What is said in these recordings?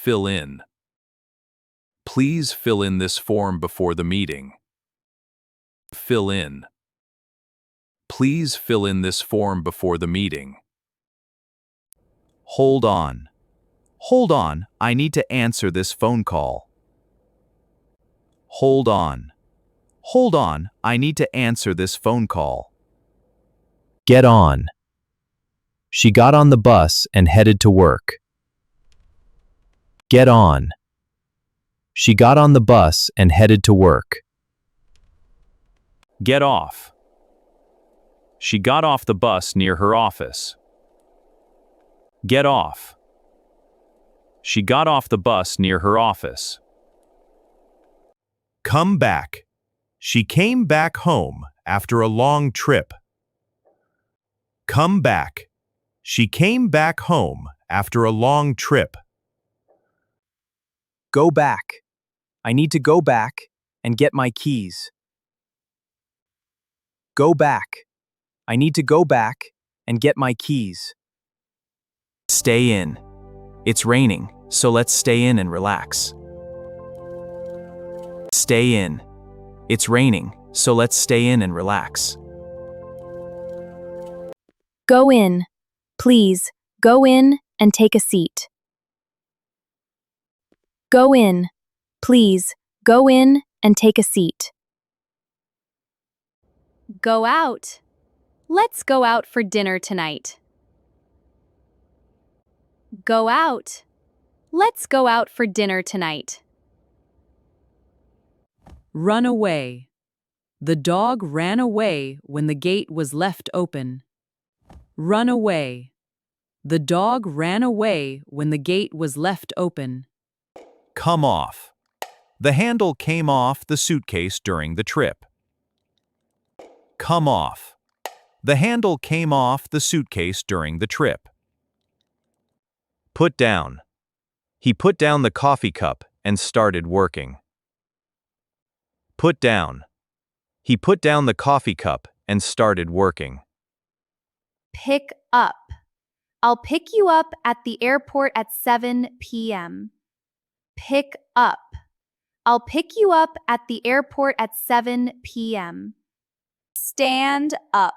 Fill in. Please fill in this form before the meeting. Fill in. Please fill in this form before the meeting. Hold on. Hold on, I need to answer this phone call. Hold on. Hold on, I need to answer this phone call. Get on. She got on the bus and headed to work. Get on. She got on the bus and headed to work. Get off. She got off the bus near her office. Get off. She got off the bus near her office. Come back. She came back home after a long trip. Come back. She came back home after a long trip. Go back. I need to go back and get my keys. Go back. I need to go back and get my keys. Stay in. It's raining, so let's stay in and relax. Stay in. It's raining, so let's stay in and relax. Go in. Please, go in and take a seat. Go in. Please, go in and take a seat. Go out. Let's go out for dinner tonight. Go out. Let's go out for dinner tonight. Run away. The dog ran away when the gate was left open. Run away. The dog ran away when the gate was left open. Come off. The handle came off the suitcase during the trip. Come off. The handle came off the suitcase during the trip. Put down. He put down the coffee cup and started working. Put down. He put down the coffee cup and started working. Pick up. I'll pick you up at the airport at 7 p.m. Pick up. I'll pick you up at the airport at 7 p.m. Stand up.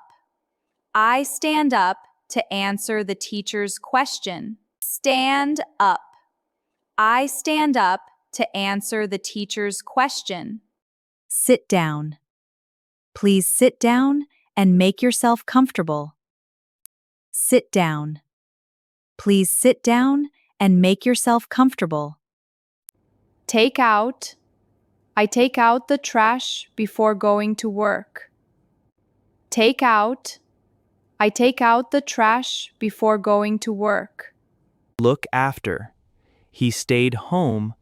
I stand up to answer the teacher's question. Stand up. I stand up to answer the teacher's question. Sit down. Please sit down and make yourself comfortable. Sit down. Please sit down and make yourself comfortable. Take out. I take out the trash before going to work. Take out. I take out the trash before going to work. Look after. He stayed home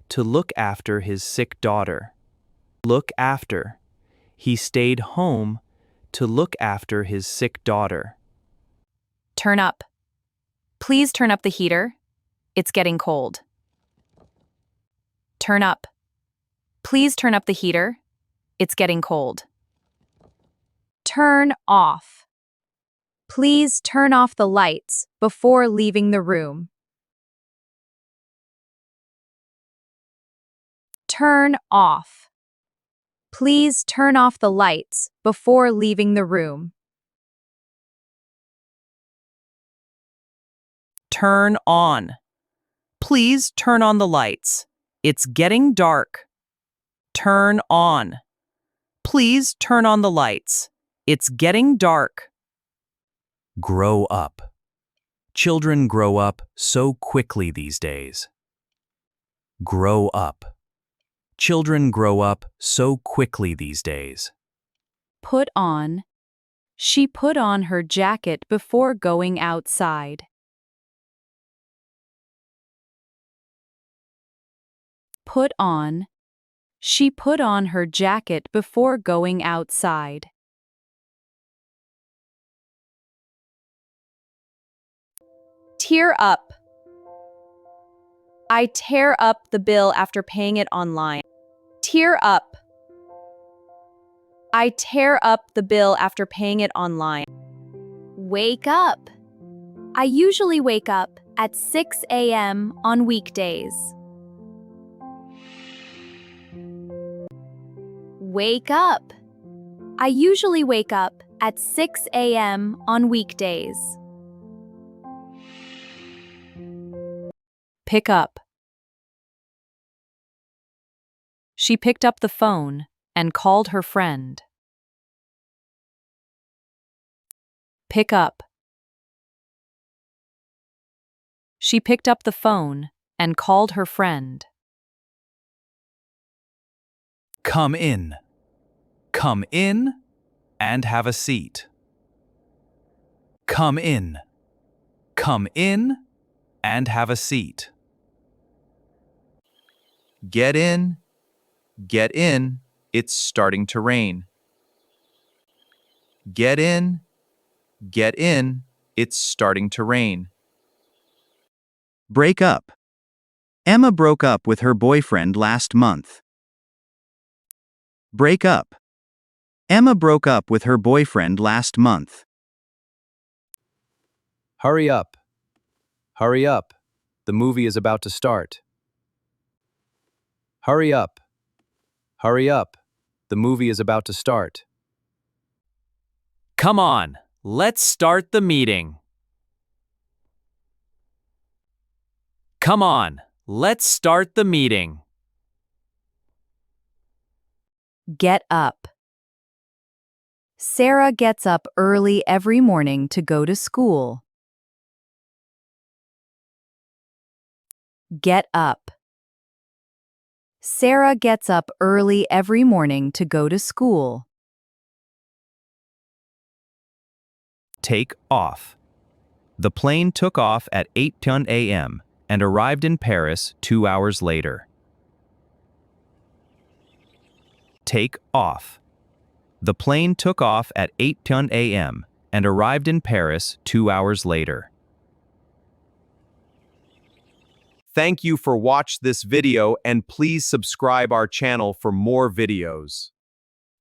to look after his sick daughter. Look after. He stayed home to look after his sick daughter. Turn up. Please turn up the heater. It's getting cold. Turn up. Please turn up the heater. It's getting cold. Turn off. Please turn off the lights before leaving the room. Turn off. Please turn off the lights before leaving the room. Turn on. Please turn on the lights. It's getting dark. Turn on. Please turn on the lights. It's getting dark. Grow up. Children grow up so quickly these days. Grow up. Children grow up so quickly these days. Put on. She put on her jacket before going outside. Put on. She put on her jacket before going outside. Tear up. I tear up the bill after paying it online. Tear up. I tear up the bill after paying it online. Wake up. I usually wake up at 6 a.m. on weekdays. Wake up. I usually wake up at 6 a.m. on weekdays. Pick up. She picked up the phone and called her friend. Pick up. She picked up the phone and called her friend. Come in. Come in and have a seat. Come in. Come in and have a seat. Get in. Get in. It's starting to rain. Get in. Get in. It's starting to rain. Break up. Emma broke up with her boyfriend last month. Break up. Emma broke up with her boyfriend last month. Hurry up. Hurry up. The movie is about to start. Hurry up. Hurry up. The movie is about to start. Come on, let's start the meeting. Come on, let's start the meeting. Get up. Sarah gets up early every morning to go to school. Get up. Sarah gets up early every morning to go to school. Take off. The plane took off at 8:10 a.m. and arrived in Paris 2 hours later. Take off. The plane took off at 8:10 a.m. and arrived in Paris 2 hours later. Thank you for watching this video and please subscribe our channel for more videos.